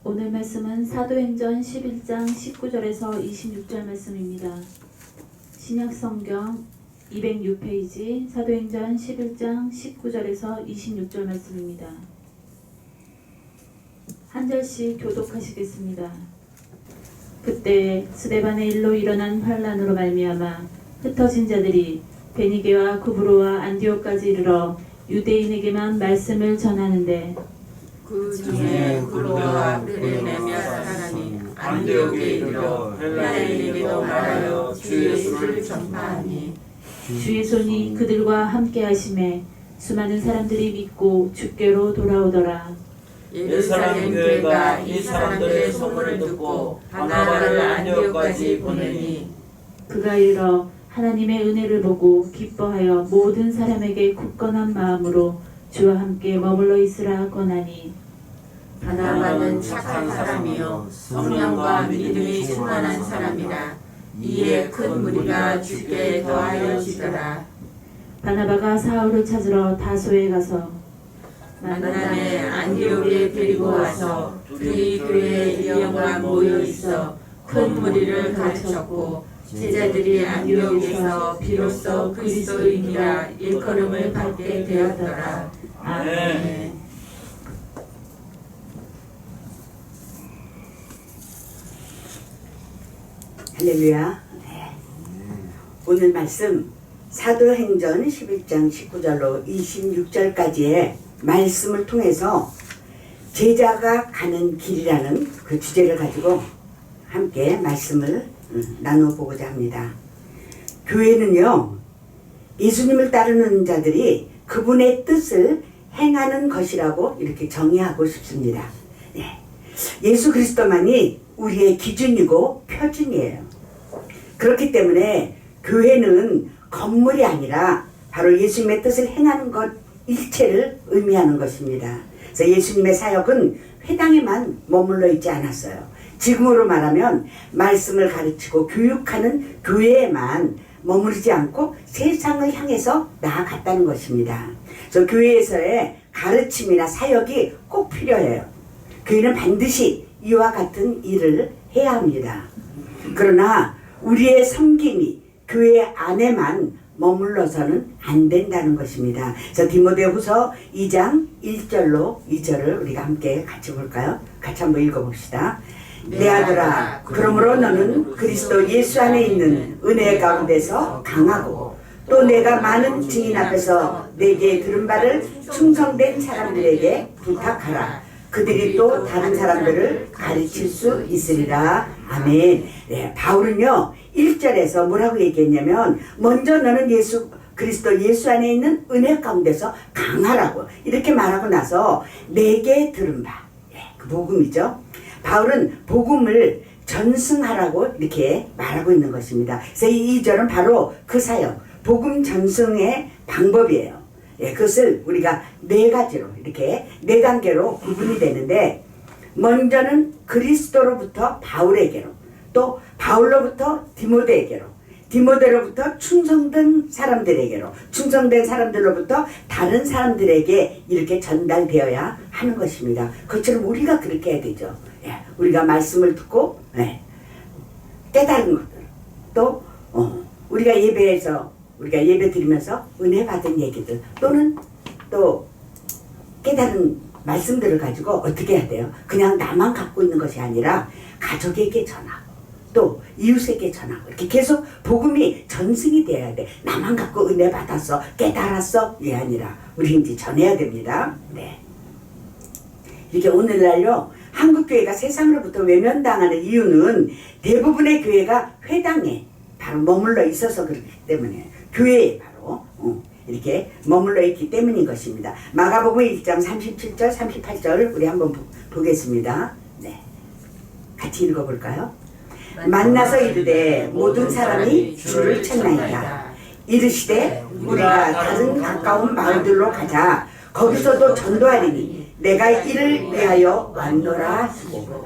오늘 말씀은 사도행전 11장 19절에서 26절 말씀입니다. 신약성경 206페이지 사도행전 11장 19절에서 26절 말씀입니다. 한 절씩 교독하시겠습니다. 그때 스데반의 일로 일어난 환란으로 말미암아 흩어진 자들이 베니게와 구브로와 안디옥까지 이르러 유대인에게만 말씀을 전하는데 그 중에 구브로와 베르나베 사람이 안디옥에 이르러 헬라인에게도 말하여 주 예수를 전파하니 주의 손이 그들과 함께 하심에 수많은 사람들이 믿고 주께로 돌아오더라. 예루살렘 교회가 이 사람들의 소문을 듣고 바나바를 안디옥까지 보내니 그가 이르러 하나님의 은혜를 보고 기뻐하여 모든 사람에게 굳건한 마음으로 주와 함께 머물러 있으라 권하니 바나바는 착한 사람이요 성령과 믿음이 충만한 사람이라. 이에 큰 무리가 주께 더하여 지더라. 바나바가 사울을 찾으러 다소에 가서 만남에 안디옥에 데리고 와서 둘이 교회에 이영과 모여 있어 큰 무리를 가르쳤고 제자들이 안디옥에서 비로소 그리스도인이라 일컬음을 받게 되었더라. 아멘. 할렐루야. 네. 오늘 말씀 사도행전 11장 19절로 26절까지의 말씀을 통해서 제자가 가는 길이라는 그 주제를 가지고 함께 말씀을 나눠보고자 합니다. 교회는요, 예수님을 따르는 자들이 그분의 뜻을 행하는 것이라고 이렇게 정의하고 싶습니다. 네. 예수 그리스도만이 우리의 기준이고 표준이에요. 그렇기 때문에 교회는 건물이 아니라 바로 예수님의 뜻을 행하는 것 일체를 의미하는 것입니다. 그래서 예수님의 사역은 회당에만 머물러 있지 않았어요. 지금으로 말하면 말씀을 가르치고 교육하는 교회에만 머무르지 않고 세상을 향해서 나아갔다는 것입니다. 그래서 교회에서의 가르침이나 사역이 꼭 필요해요. 교회는 반드시 이와 같은 일을 해야 합니다. 그러나 우리의 섬김이 교회 안에만 머물러서는 안 된다는 것입니다. 그래서 디모데후서 2장 1절로 2절을 우리가 함께 같이 볼까요? 같이 한번 읽어봅시다. 내 아들아, 그러므로 너는 그리스도 예수 안에 있는 은혜 가운데서 강하고 또 내가 많은 증인 앞에서 내게 들은 바를 충성된 사람들에게 부탁하라. 그들이 또 다른 사람들을 가르칠 수 있으리라. 아멘. 네, 바울은요 1절에서 뭐라고 얘기했냐면 먼저 너는 그리스도 예수 안에 있는 은혜 가운데서 강하라고 이렇게 말하고 나서 내게 들은 바, 그 복음이죠. 바울은 복음을 전승하라고 이렇게 말하고 있는 것입니다. 그래서 이 2절은 바로 그 사역, 복음 전승의 방법이에요. 그것을 우리가 네 가지로 이렇게 네 단계로 구분이 되는데, 먼저는 그리스도로부터 바울에게로, 또 바울로부터 디모데에게로, 디모데로부터 충성된 사람들에게로, 충성된 사람들로부터 다른 사람들에게 이렇게 전달되어야 하는 것입니다. 그것처럼 우리가 그렇게 해야 되죠. 우리가 말씀을 듣고 깨달은 것들, 또 우리가 예배 드리면서 은혜 받은 얘기들, 또는 또 깨달은 말씀들을 가지고 어떻게 해야 돼요? 그냥 나만 갖고 있는 것이 아니라 가족에게 전하고 또 이웃에게 전하고 이렇게 계속 복음이 전승이 돼야 돼. 나만 갖고 은혜 받았어, 깨달았어, 이게 아니라 우리 이제 전해야 됩니다. 네. 이렇게 오늘날요 한국교회가 세상으로부터 외면당하는 이유는 대부분의 교회가 회당에 바로 머물러 있어서 그렇기 때문에, 교회에 바로 이렇게 머물러 있기 때문인 것입니다. 마가복음 1장 37절 38절 우리 한번 보겠습니다. 네, 같이 읽어볼까요? 만나서 이르되 모든 사람이 주를 찾나이다. 이르시되 우리가 다른 가까운 마을들로 가자. 거기서도 전도하리니 내가 이를 위하여 왔노라.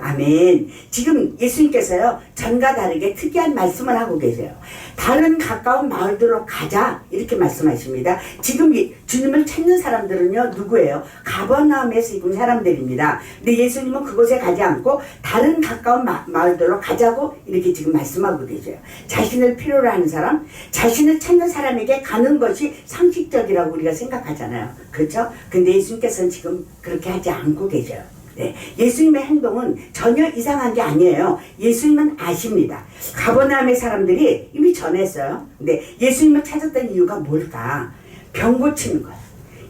아멘. 지금 예수님께서요 전과 다르게 특이한 말씀을 하고 계세요. 다른 가까운 마을들로 가자 이렇게 말씀하십니다. 지금 주님을 찾는 사람들은요 누구예요? 가버나움에서 입은 사람들입니다. 근데 예수님은 그곳에 가지 않고 다른 가까운 마을들로 가자고 이렇게 지금 말씀하고 계세요. 자신을 필요로 하는 사람, 자신을 찾는 사람에게 가는 것이 상식적이라고 우리가 생각하잖아요. 그렇죠? 근데 예수님께서는 지금 그렇게 하지 않고 계셔요. 네, 예수님의 행동은 전혀 이상한 게 아니에요. 예수님은 아십니다. 가버나움의 사람들이 이미 전했어요. 근데 예수님을 찾았던 이유가 뭘까? 병 고치는 거예요.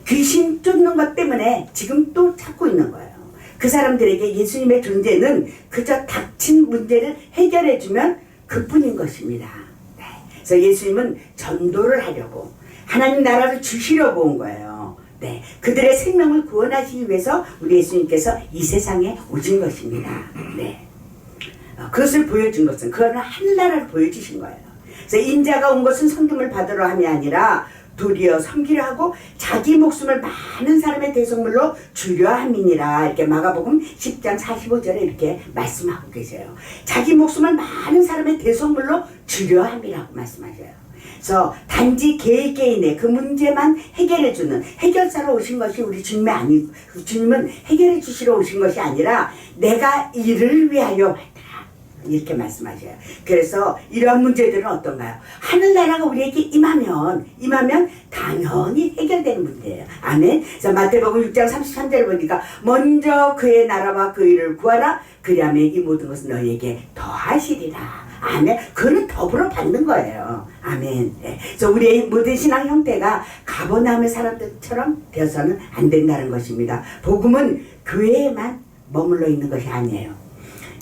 귀신 쫓는 것 때문에 지금 또 찾고 있는 거예요. 그 사람들에게 예수님의 존재는 그저 닥친 문제를 해결해주면 그뿐인 것입니다. 네. 그래서 예수님은 전도를 하려고 하나님 나라를 주시려고 온 거예요. 네, 그들의 생명을 구원하시기 위해서 우리 예수님께서 이 세상에 오신 것입니다. 네, 그것을 보여준 것은 그거는 하늘나라를 보여주신 거예요. 그래서 인자가 온 것은 섬김을 받으러 함이 아니라 도리어 섬기려 하고 자기 목숨을 많은 사람의 대속물로 주려 함이니라. 이렇게 마가복음 10장 45절에 이렇게 말씀하고 계세요. 자기 목숨을 많은 사람의 대속물로 주려 함이라고 말씀하셔요. 그래서 단지 개개인의 그 문제만 해결해주는 해결사로 오신 것이 우리 주님이 아니고, 주님은 해결해 주시러 오신 것이 아니라 내가 이를 위하여 왔다 이렇게 말씀하셔요. 그래서 이러한 문제들은 어떤가요? 하늘나라가 우리에게 임하면 당연히 해결되는 문제예요. 아멘. 그래서 마태복음 6장 33절 보니까 먼저 그의 나라와 그 일을 구하라. 그리하면 이 모든 것은 너희에게 더하시리라. 아멘. 그는 더불어 받는 거예요. 아멘. 네. 그래서 우리의 모든 신앙 형태가 가버나움의 사람들처럼 되어서는 안 된다는 것입니다. 복음은 교회에만 머물러 있는 것이 아니에요.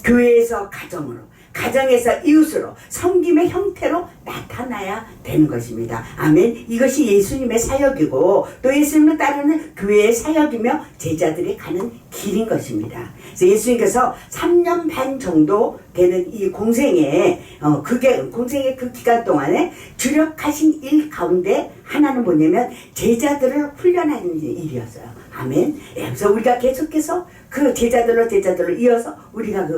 교회에서 가정으로, 가정에서 이웃으로, 섬김의 형태로 나타나야 되는 것입니다. 아멘. 이것이 예수님의 사역이고 또 예수님을 따르는 교회의 사역이며 제자들이 가는 길인 것입니다. 그래서 예수님께서 3년 반 정도 되는 이 공생의 공생의 그 기간 동안에 주력하신 일 가운데 하나는 뭐냐면 제자들을 훈련하는 일이었어요. 아멘. 그래서 우리가 계속해서 그 제자들로 이어서 우리가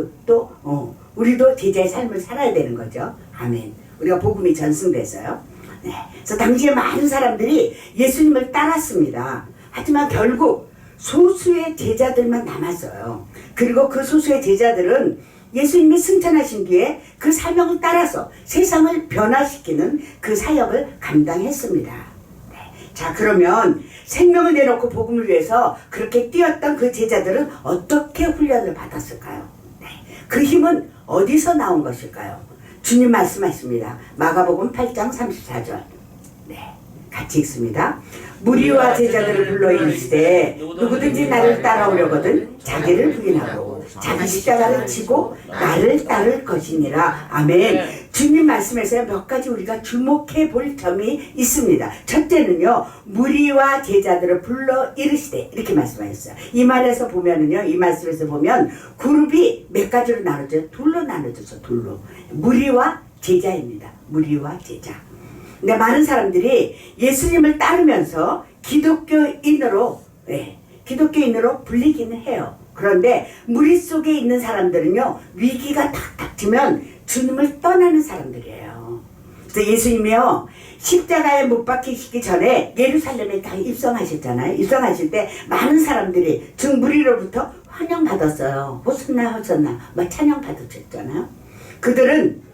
우리도 제자의 삶을 살아야 되는 거죠. 아멘. 우리가 복음이 전승돼서요. 네. 그래서 당시에 많은 사람들이 예수님을 따랐습니다. 하지만 결국 소수의 제자들만 남았어요. 그리고 그 소수의 제자들은 예수님이 승천하신 뒤에 그 사명을 따라서 세상을 변화시키는 그 사역을 감당했습니다. 네. 자, 그러면 생명을 내놓고 복음을 위해서 그렇게 뛰었던 그 제자들은 어떻게 훈련을 받았을까요? 네. 그 힘은 어디서 나온 것일까요? 주님 말씀하십니다. 마가복음 8장 34절. 네, 같이 읽습니다. 무리와 제자들을 불러 이르시되 누구든지 나를 따라오려거든 자기를 부인하고 자기 십자가를 지고 나를 따를 것이니라. 아멘. 주님 말씀에서 몇 가지 우리가 주목해 볼 점이 있습니다. 첫째는요, 무리와 제자들을 불러 이르시되 이렇게 말씀하셨어요. 이 말에서 보면은요, 이 말씀에서 보면 그룹이 몇 가지로 나눠져요. 둘로 나눠져서 둘로. 무리와 제자입니다. 무리와 제자. 근데 많은 사람들이 예수님을 따르면서 기독교인으로 불리기는 해요. 그런데 무리 속에 있는 사람들은요, 위기가 탁 닥치면 주님을 떠나는 사람들이에요. 그래서 예수님이요, 십자가에 못 박히시기 전에 예루살렘에 다 입성하셨잖아요. 입성하실 때 많은 사람들이 즉 무리로부터 환영받았어요. 호sanna 찬양 받으셨잖아요. 그들은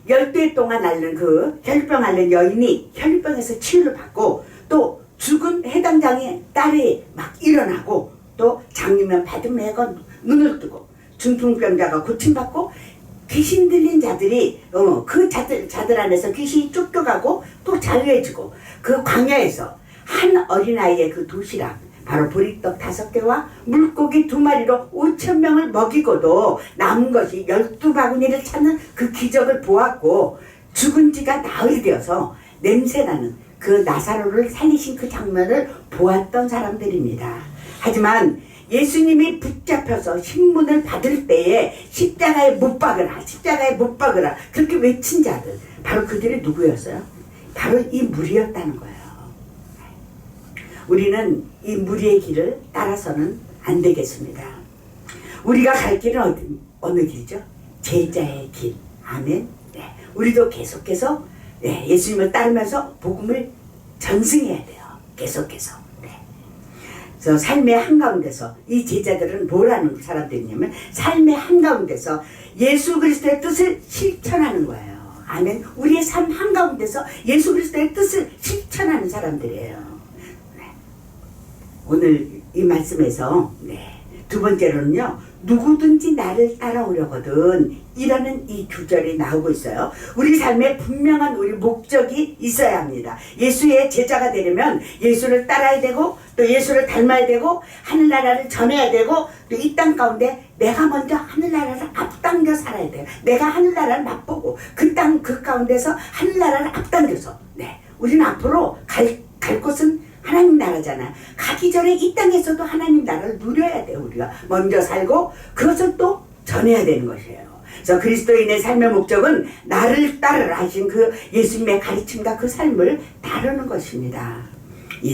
12해 동안 앓는 그 혈병 앓는 여인이 혈병에서 치유를 받고 또 죽은 해당장의 딸이 막 일어나고 또 장유면 바드메가 눈을 뜨고 중풍병자가 고침받고 귀신 들린 자들이 그 자들 안에서 귀신이 쫓겨가고 또 자유해지고 그 광야에서 한 어린아이의 그 도시락 바로 보리떡 5개와 물고기 2마리로 5,000명을 먹이고도 남은 것이 12바구니를 찾는 그 기적을 보았고 죽은 지가 나흘이 되어서 냄새나는 그 나사로를 살리신 그 장면을 보았던 사람들입니다. 하지만 예수님이 붙잡혀서 신문을 받을 때에 십자가에 못 박으라 그렇게 외친 자들, 바로 그들이 누구였어요? 바로 이 무리였다는 거예요. 우리는 이 무리의 길을 따라서는 안 되겠습니다. 우리가 갈 길은 어느 길이죠? 제자의 길. 아멘. 네. 우리도 계속해서 예수님을 따르면서 복음을 전승해야 돼요. 계속해서. 네. 그래서 삶의 한가운데서 이 제자들은 뭘 하는 사람들이냐면 삶의 한가운데서 예수 그리스도의 뜻을 실천하는 거예요. 아멘. 우리의 삶 한가운데서 예수 그리스도의 뜻을 실천하는 사람들이에요. 네. 오늘 이 말씀에서 두 번째로는요, 누구든지 나를 따라오려거든 이라는 이 구절이 나오고 있어요. 우리 삶에 분명한 우리 목적이 있어야 합니다. 예수의 제자가 되려면 예수를 따라야 되고 또 예수를 닮아야 되고 하늘나라를 전해야 되고 또 이 땅 가운데 내가 먼저 하늘나라를 앞당겨 살아야 돼요. 내가 하늘나라를 맛보고 그 땅 그 가운데서 하늘나라를 앞당겨서 우리는 앞으로 갈 곳은 하나님 나라잖아요. 가기 전에 이 땅에서도 하나님 나라를 누려야 돼요. 우리가 먼저 살고 그것을 또 전해야 되는 것이에요. 그래서 그리스도인의 삶의 목적은 나를 따르라 하신 그 예수님의 가르침과 그 삶을 따르는 것입니다.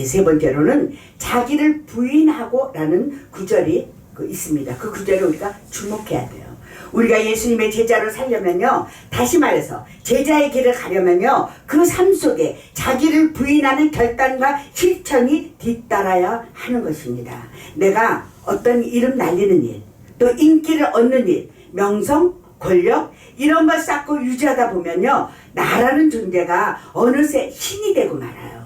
세 번째로는 자기를 부인하고 라는 구절이 있습니다. 그 구절에 우리가 주목해야 돼요. 우리가 예수님의 제자로 살려면요, 다시 말해서 제자의 길을 가려면요, 그 삶 속에 자기를 부인하는 결단과 실천이 뒤따라야 하는 것입니다. 내가 어떤 이름 날리는 일, 또 인기를 얻는 일, 명성, 권력 이런 걸 쌓고 유지하다 보면요, 나라는 존재가 어느새 신이 되고 말아요.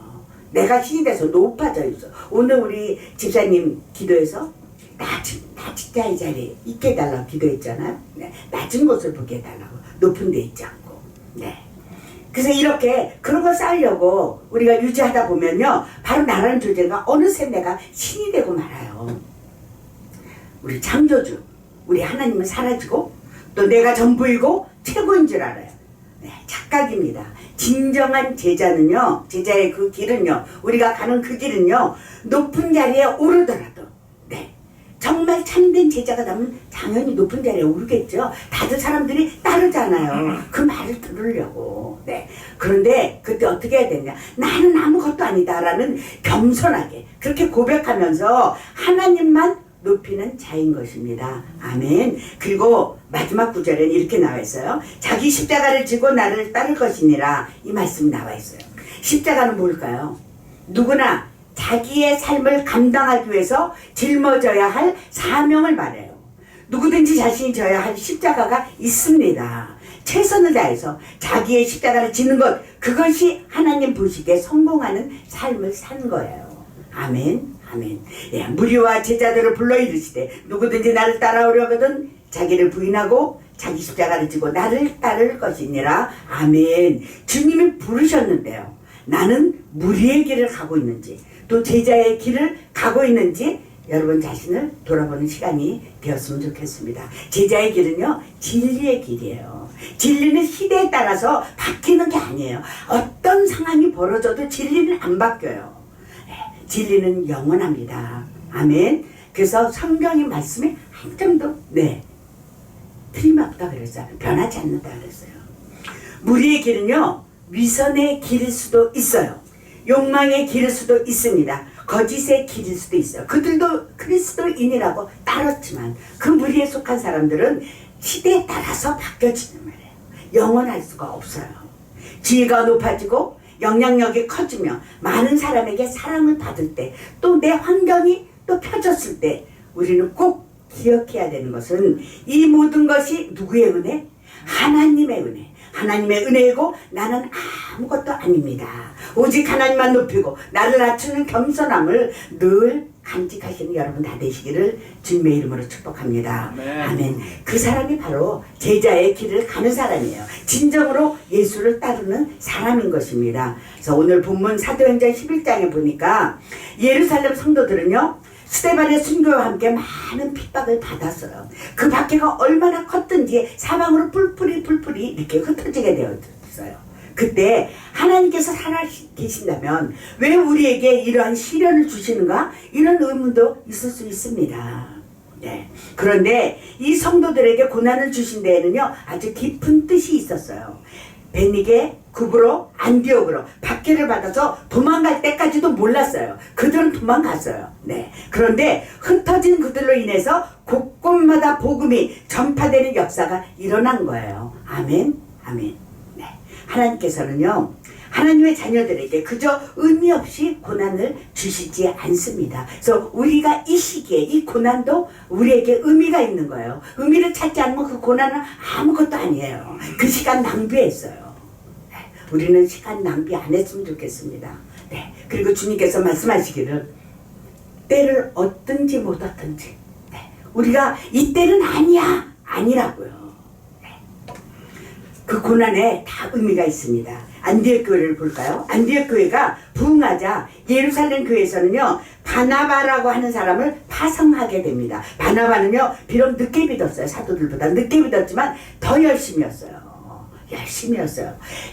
내가 신이 돼서 높아져 있어. 오늘 우리 집사님 기도에서 낮은 자의 자리에 있게 해달라고 기도했잖아요. 낮은 곳을 보게 해달라고. 높은 데 있지 않고. 그래서 이렇게 그런 걸 쌓으려고 우리가 유지하다 보면요, 바로 나라는 존재가 어느새 내가 신이 되고 말아요. 우리 창조주, 우리 하나님은 사라지고 또 내가 전부이고 최고인 줄 알아요. 착각입니다. 진정한 제자는요, 제자의 그 길은요, 우리가 가는 그 길은요, 높은 자리에 오르더라도 정말 참된 제자가 되면 당연히 높은 자리에 오르겠죠. 다들 사람들이 따르잖아요. 그 말을 들으려고. 그런데 그때 어떻게 해야 되냐. 나는 아무것도 아니다라는 겸손하게 그렇게 고백하면서 하나님만 높이는 자인 것입니다. 아멘. 그리고 마지막 구절에는 이렇게 나와 있어요. 자기 십자가를 지고 나를 따를 것이니라. 이 말씀이 나와 있어요. 십자가는 뭘까요? 누구나 자기의 삶을 감당하기 위해서 짊어져야 할 사명을 말해요. 누구든지 자신이 져야 할 십자가가 있습니다. 최선을 다해서 자기의 십자가를 지는 것, 그것이 하나님 보시기에 성공하는 삶을 산 거예요. 아멘. 아멘. 무리와 제자들을 불러 이르시되 누구든지 나를 따라오려거든 자기를 부인하고 자기 십자가를 지고 나를 따를 것이니라. 아멘. 주님이 부르셨는데요, 나는 무리의 길을 가고 있는지 또 제자의 길을 가고 있는지 여러분 자신을 돌아보는 시간이 되었으면 좋겠습니다. 제자의 길은요, 진리의 길이에요. 진리는 시대에 따라서 바뀌는 게 아니에요. 어떤 상황이 벌어져도 진리는 안 바뀌어요. 진리는 영원합니다. 아멘. 그래서 성경의 말씀에 한 점도 틀림없다 그랬어요. 변하지 않는다 그랬어요. 무리의 길은요, 위선의 길일 수도 있어요. 욕망의 길일 수도 있습니다. 거짓의 길일 수도 있어요. 그들도 그리스도인이라고 따랐지만 그 무리에 속한 사람들은 시대에 따라서 바뀌어지는 말이에요. 영원할 수가 없어요. 지위가 높아지고 영향력이 커지며 많은 사람에게 사랑을 받을 때, 또 내 환경이 또 펴졌을 때 우리는 꼭 기억해야 되는 것은 이 모든 것이 누구의 은혜? 하나님의 은혜. 하나님의 은혜이고 나는 아무것도 아닙니다. 오직 하나님만 높이고 나를 낮추는 겸손함을 늘 간직하시는 여러분 다 되시기를 주님의 이름으로 축복합니다. 아멘. 그 사람이 바로 제자의 길을 가는 사람이에요. 진정으로 예수를 따르는 사람인 것입니다. 그래서 오늘 본문 사도행전 11장에 보니까 예루살렘 성도들은요, 스데반의 순교와 함께 많은 핍박을 받았어요. 그 박해가 얼마나 컸든지 사방으로 뿔뿔이 이렇게 흩어지게 되었어요. 그때 하나님께서 살아계신다면 왜 우리에게 이러한 시련을 주시는가? 이런 의문도 있을 수 있습니다. 그런데 이 성도들에게 고난을 주신 데에는요, 아주 깊은 뜻이 있었어요. 베니게, 구브로, 안디옥으로 박해를 받아서 도망갈 때까지도 몰랐어요. 그들은 도망갔어요. 그런데 흩어진 그들로 인해서 곳곳마다 복음이 전파되는 역사가 일어난 거예요. 아멘. 아멘. 하나님께서는요, 하나님의 자녀들에게 그저 의미 없이 고난을 주시지 않습니다. 그래서 우리가 이 시기에 이 고난도 우리에게 의미가 있는 거예요. 의미를 찾지 않으면 그 고난은 아무것도 아니에요. 그 시간 낭비했어요. 네, 우리는 시간 낭비 안 했으면 좋겠습니다. 네, 그리고 주님께서 말씀하시기를 때를 얻든지 못 얻든지, 네, 우리가 이 때는 아니야 아니라고요. 네. 그 고난에 다 의미가 있습니다. 안디옥 교회를 볼까요? 안디옥 교회가 부흥하자 예루살렘 교회에서는요 바나바라고 하는 사람을 파송하게 됩니다. 바나바는요 비록 늦게 믿었어요. 사도들보다 늦게 믿었지만 더 열심히였어요.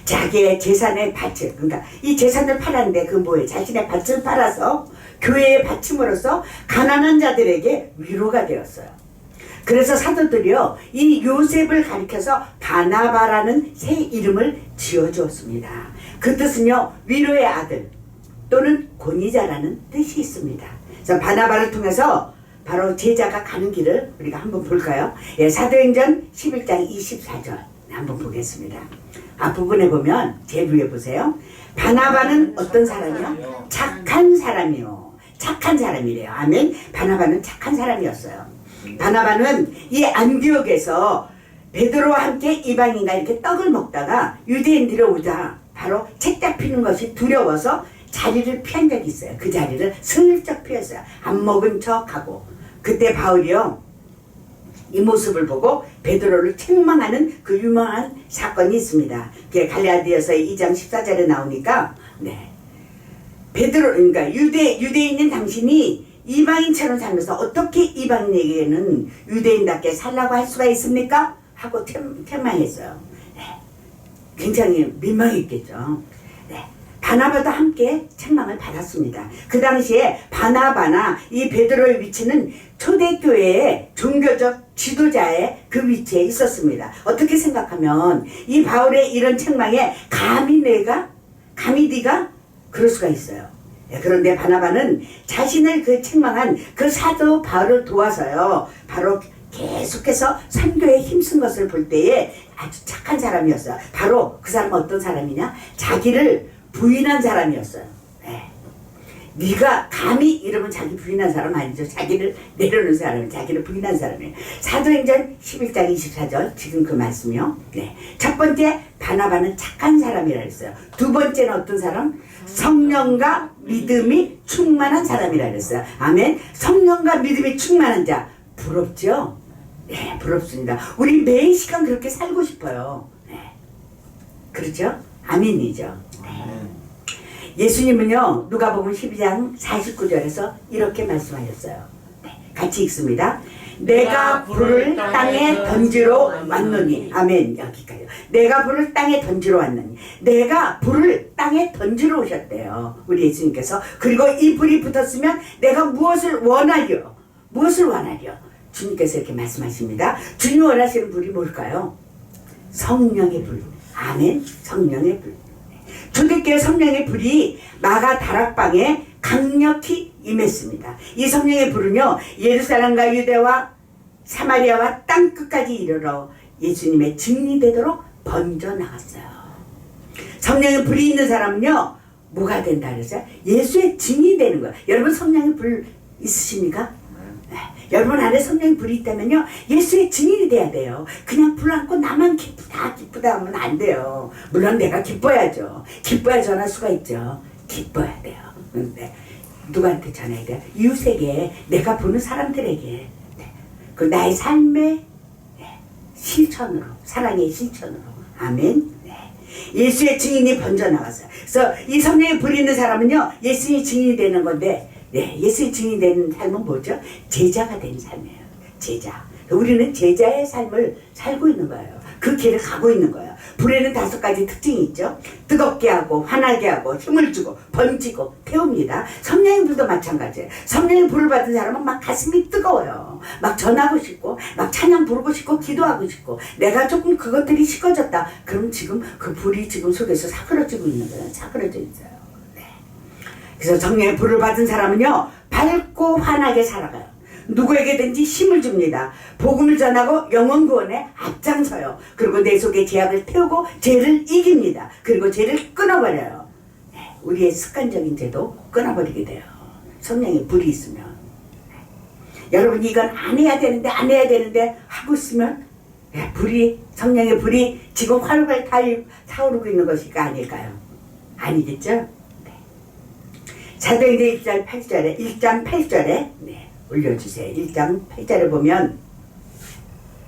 자기의 재산의 밭을, 그러니까 이 재산을 팔았는데 그 뭐예요? 자신의 밭을 팔아서 교회에 바침으로써 가난한 자들에게 위로가 되었어요. 그래서 사도들이요 이 요셉을 가리켜서 바나바라는 새 이름을 지어주었습니다. 그 뜻은요 위로의 아들 또는 권위자라는 뜻이 있습니다. 그래서 바나바를 통해서 바로 제자가 가는 길을 우리가 한번 볼까요? 예, 사도행전 11장 24절 한번 보겠습니다. 앞부분에 보면 제일 위에 보세요. 바나바는 어떤 사람이요? 착한 사람이요. 착한 사람이래요. 아멘. 바나바는 착한 사람이었어요. 바나바는 이 안디옥에서 베드로와 함께 이방인과 이렇게 떡을 먹다가 유대인들이 오자 바로 책 잡히는 것이 두려워서 자리를 피한 적이 있어요. 그 자리를 슬쩍 피했어요. 안 먹은 척하고. 그때 바울이요 이 모습을 보고 베드로를 책망하는 그 유명한 사건이 있습니다. 그게 갈라디아서 2장 14절에 나오니까 네. 베드로, 그러니까 유대인인 당신이 이방인처럼 살면서 어떻게 이방인에게는 유대인답게 살라고 할 수가 있습니까? 하고 책망했어요. 네. 굉장히 민망했겠죠. 네. 바나바도 함께 책망을 받았습니다. 그 당시에 바나바나 이 베드로의 위치는 초대교회의 종교적 지도자의 그 위치에 있었습니다. 어떻게 생각하면 이 바울의 이런 책망에 감히 네가 그럴 수가 있어요. 네, 그런데 바나바는 자신을 그 책망한 그 사도 바울을 도와서요 바로 계속해서 선교에 힘쓴 것을 볼 때에 아주 착한 사람이었어요. 바로 그 사람은 어떤 사람이냐? 자기를 부인한 사람이었어요. 네. 네가 감히 이러면 자기 부인한 사람 아니죠. 자기를 내려놓은 사람은 자기를 부인한 사람이에요. 사도행전 11장 24절 지금 그 말씀이요. 네. 첫 번째 바나바는 착한 사람이라 했어요. 두 번째는 어떤 사람? 성령과 믿음이 충만한 사람이라 그랬어요. 아멘. 성령과 믿음이 충만한 자 부럽죠? 네, 부럽습니다. 우리 매 시간 그렇게 살고 싶어요. 네. 그렇죠? 아멘이죠. 네. 예수님은요 누가복음 12장 49절에서 이렇게 말씀하셨어요. 네, 같이 읽습니다. 내가 불을 땅에 던지러 왔노니. 아멘. 여기까지. 내가 불을 땅에 던지러 왔노니. 내가 불을 땅에 던지러 오셨대요. 우리 예수님께서. 그리고 이 불이 붙었으면 내가 무엇을 원하려? 주님께서 이렇게 말씀하십니다. 주님 원하시는 불이 뭘까요? 성령의 불. 아멘. 성령의 불. 초대교회 성령의 불이 마가 다락방에 강력히 임했습니다. 이 성령의 불은요 예루살렘과 유대와 사마리아와 땅끝까지 이르러 예수님의 증인이 되도록 번져 나갔어요. 성령의 불이 있는 사람은요 뭐가 된다 그랬어요? 예수의 증인이 되는 거예요. 여러분 성령의 불 있으십니까? 네. 여러분 안에 성령의 불이 있다면요 예수의 증인이 돼야 돼요. 그냥 불 안고 나만 기쁘다 하면 안 돼요. 물론 내가 기뻐야죠. 기뻐야 전할 수가 있죠. 기뻐야 돼요. 근데 누구한테 전해야 돼요? 이웃에게, 내가 보는 사람들에게. 네. 그 나의 삶의 실천으로, 사랑의 실천으로. 아멘. 네. 예수의 증인이 번져 나갔어요. 그래서 이 성령의 불이 있는 사람은요 예수의 증인이 되는 건데, 네, 예수의 증인이 되는 삶은 뭐죠? 제자가 되는 삶이에요. 제자. 우리는 제자의 삶을 살고 있는 거예요. 그 길을 가고 있는 거예요. 불에는 5가지 특징이 있죠. 뜨겁게 하고 화나게 하고 힘을 주고 번지고 태웁니다. 성령의 불도 마찬가지예요. 성령의 불을 받은 사람은 막 가슴이 뜨거워요. 막 전하고 싶고 막 찬양 부르고 싶고 기도하고 싶고, 내가 조금 그것들이 식어졌다 그럼 지금 그 불이 지금 속에서 사그러지고 있는 거예요. 사그러져 있어요. 네. 그래서 성령의 불을 받은 사람은요 밝고 환하게 살아가요. 누구에게든지 힘을 줍니다. 복음을 전하고 영혼 구원에 앞장서요. 그리고 내 속에 죄악을 태우고 죄를 이깁니다. 그리고 죄를 끊어버려요. 네, 우리의 습관적인 죄도 끊어버리게 돼요. 성령의 불이 있으면. 네. 여러분 이건 안 해야 되는데 하고 있으면 네, 성령의 불이 지금 활활 타오르고 있는 것이 아닐까요? 아니겠죠? 네. 사도행전 1장 8절에 네, 올려주세요. 1장 8절에 보면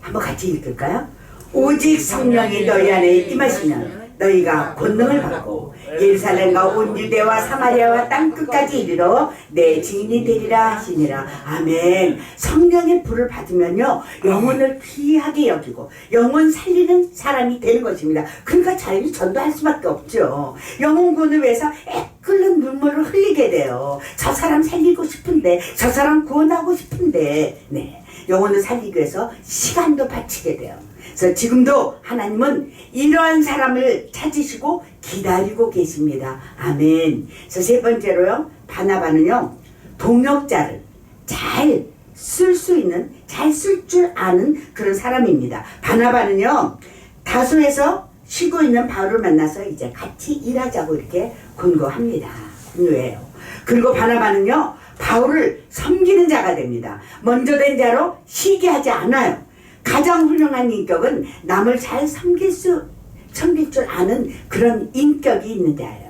한번 같이 읽을까요? 오직 성령이 너희 안에 임하시면 너희가 권능을 받고 예루살렘과 온 유대와 사마리아와 땅끝까지 이르러 내 증인이 되리라 하시니라. 아멘. 성령의 불을 받으면요 영혼을 귀하게 여기고 영혼 살리는 사람이 되는 것입니다. 그러니까 자연히 전도할 수밖에 없죠. 영혼 구원을 위해서 애끓는 눈물을 흘리게 돼요. 저 사람 살리고 싶은데, 저 사람 구원하고 싶은데, 네, 영혼을 살리기 위해서 시간도 바치게 돼요. 그래서 지금도 하나님은 이러한 사람을 찾으시고 기다리고 계십니다. 아멘. 그래서 세 번째로요, 바나바는요 동역자를 잘 쓸 수 있는, 잘 쓸 줄 아는 그런 사람입니다. 바나바는요 다소에서 쉬고 있는 바울을 만나서 이제 같이 일하자고 이렇게 권고합니다. 권유해요. 그리고 바나바는요 바울을 섬기는 자가 됩니다. 먼저 된 자로 쉬게 하지 않아요. 가장 훌륭한 인격은 남을 잘 섬길 줄 아는 그런 인격이 있는 자예요.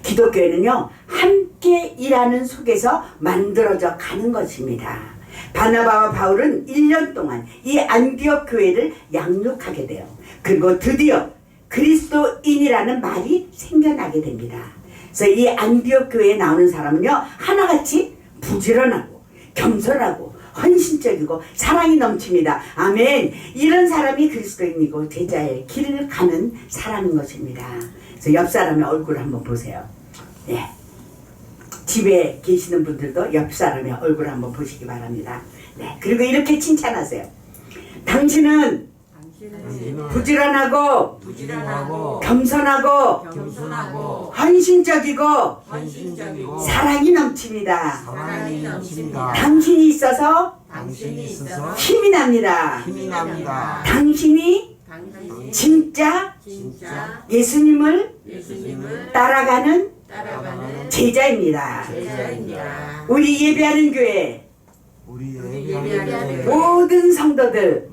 기독교회는요 함께 일하는 속에서 만들어져 가는 것입니다. 바나바와 바울은 1년 동안 이 안디옥 교회를 양육하게 돼요. 그리고 드디어 그리스도인이라는 말이 생겨나게 됩니다. 그래서 이 안디옥 교회에 나오는 사람은요 하나같이 부지런하고 겸손하고 헌신적이고 사랑이 넘칩니다. 아멘. 이런 사람이 그리스도인이고 제자의 길을 가는 사람인 것입니다. 그래서 옆 사람의 얼굴을 한번 보세요. 네. 집에 계시는 분들도 옆 사람의 얼굴을 한번 보시기 바랍니다. 네. 그리고 이렇게 칭찬하세요. 당신은 부지런하고 겸손하고 헌신적이고 사랑이 넘칩니다. 당신이 있어서 힘이 납니다. 당신이 진짜 예수님을 따라가는 제자입니다. 우리 예배하는 교회 모든 성도들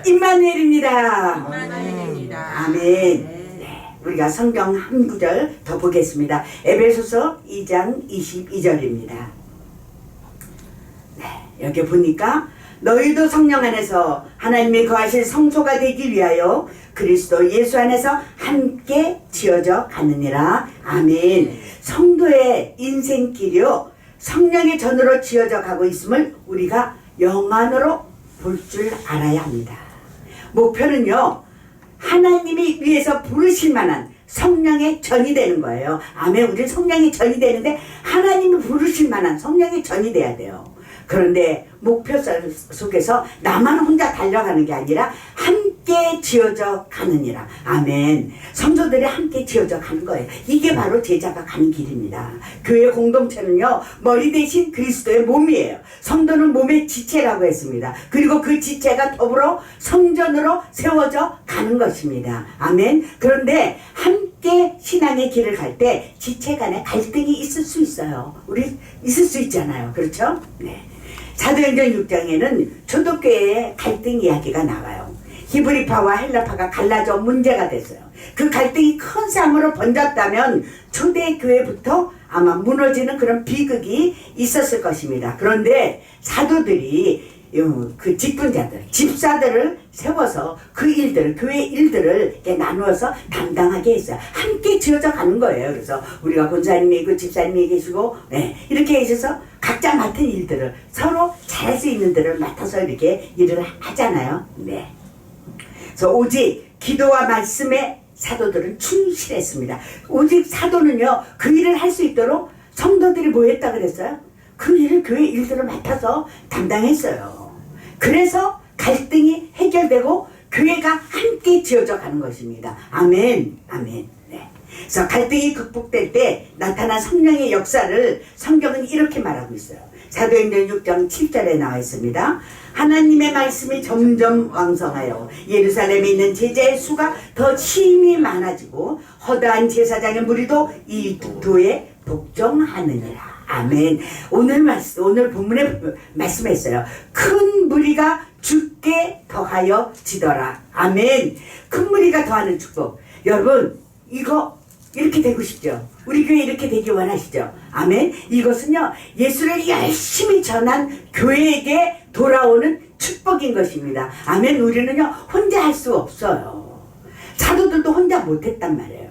임마누엘입니다. 아멘. 네, 우리가 성경 한 구절 더 보겠습니다. 에베소서 2장 22절입니다. 네, 여기 보니까 너희도 성령 안에서 하나님의 거하실 성소가 되기 위하여 그리스도 예수 안에서 함께 지어져 가느니라. 아멘. 성도의 인생길이요 성령의 전으로 지어져 가고 있음을 우리가 영안으로 볼 줄 알아야 합니다. 목표는요 하나님이 위해서 부르실 만한 성령의 전이 되는 거예요. 아멘. 우리는 성령의 전이 되는데 하나님이 부르실 만한 성령의 전이 돼야 돼요. 그런데 목표 속에서 나만 혼자 달려가는 게 아니라 함께 지어져 가느니라. 아멘. 성도들이 함께 지어져 가는 거예요. 이게 바로 제자가 가는 길입니다. 교회 공동체는요 머리 대신 그리스도의 몸이에요. 성도는 몸의 지체라고 했습니다. 그리고 그 지체가 더불어 성전으로 세워져 가는 것입니다. 아멘. 그런데 함께 신앙의 길을 갈 때 지체 간에 갈등이 있을 수 있어요. 우리 있을 수 있잖아요. 그렇죠? 네. 사도행전 6장에는 초대교회의 갈등 이야기가 나와요. 히브리파와 헬라파가 갈라져 문제가 됐어요. 그 갈등이 큰 싸움으로 번졌다면 초대교회부터 아마 무너지는 그런 비극이 있었을 것입니다. 그런데 사도들이 그 직분자들, 집사들을 세워서 그 일들을, 교회 일들을 이렇게 나누어서 담당하게 했어요. 함께 지어져 가는 거예요. 그래서 우리가 권사님이 있고 집사님이 계시고, 네, 이렇게 해서 각자 맡은 일들을 서로 잘할 수 있는 들을 맡아서 이렇게 일을 하잖아요. 네. 그래서 오직 기도와 말씀에 사도들은 충실했습니다. 오직 사도는요, 그 일을 할 수 있도록 성도들이 뭐 했다 그랬어요? 그 일을 교회 일들을 맡아서 담당했어요. 그래서 갈등이 해결되고 교회가 함께 지어져 가는 것입니다. 아멘. 아멘. 네. 그래서 갈등이 극복될 때 나타난 성령의 역사를 성경은 이렇게 말하고 있어요. 사도행전 6장 7절에 나와 있습니다. 하나님의 말씀이 점점 왕성하여 예루살렘에 있는 제자의 수가 더 심히 많아지고 허다한 제사장의 무리도 이 도에 복종하느니라. 아멘. 오늘 본문에 말씀했어요. 큰 무리가 주께 더하여 지더라. 아멘. 큰 무리가 더하는 축복. 여러분, 이거 이렇게 되고 싶죠? 우리 교회 이렇게 되기 원하시죠? 아멘. 이것은요, 예수를 열심히 전한 교회에게 돌아오는 축복인 것입니다. 아멘. 우리는요, 혼자 할 수 없어요. 사도들도 혼자 못했단 말이에요.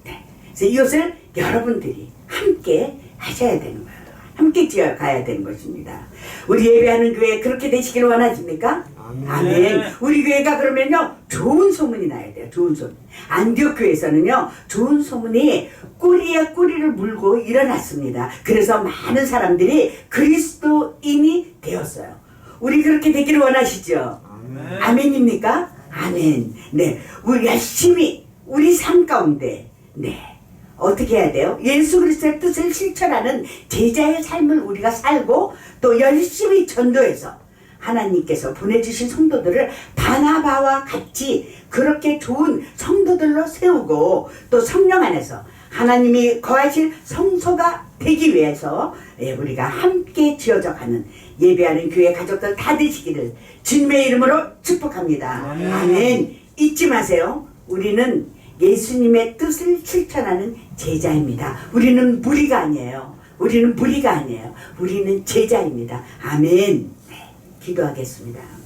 네. 그래서 이것을 여러분들이 함께 하셔야 되는 거예요. 함께 지어가야 되는 것입니다. 우리 예배하는 교회 그렇게 되시길 원하십니까? 아멘. 우리 교회가 그러면요, 좋은 소문이 나야 돼요. 좋은 소문. 안디옥 교회에서는요, 좋은 소문이 꼬리에 꼬리를 물고 일어났습니다. 그래서 많은 사람들이 그리스도인이 되었어요. 우리 그렇게 되기를 원하시죠? 아멘입니까? 아멘. 네. 우리 열심히 우리 삶 가운데, 네. 어떻게 해야 돼요? 예수 그리스도의 뜻을 실천하는 제자의 삶을 우리가 살고 또 열심히 전도해서 하나님께서 보내주신 성도들을 바나바와 같이 그렇게 좋은 성도들로 세우고 또 성령 안에서 하나님이 거하실 성소가 되기 위해서 우리가 함께 지어져가는 예배하는 교회 가족들 다 되시기를 주님의 이름으로 축복합니다. 아멘. 잊지 마세요. 우리는 예수님의 뜻을 실천하는 제자입니다. 우리는 무리가 아니에요. 우리는 무리가 아니에요. 우리는 제자입니다. 아멘. 네, 기도하겠습니다.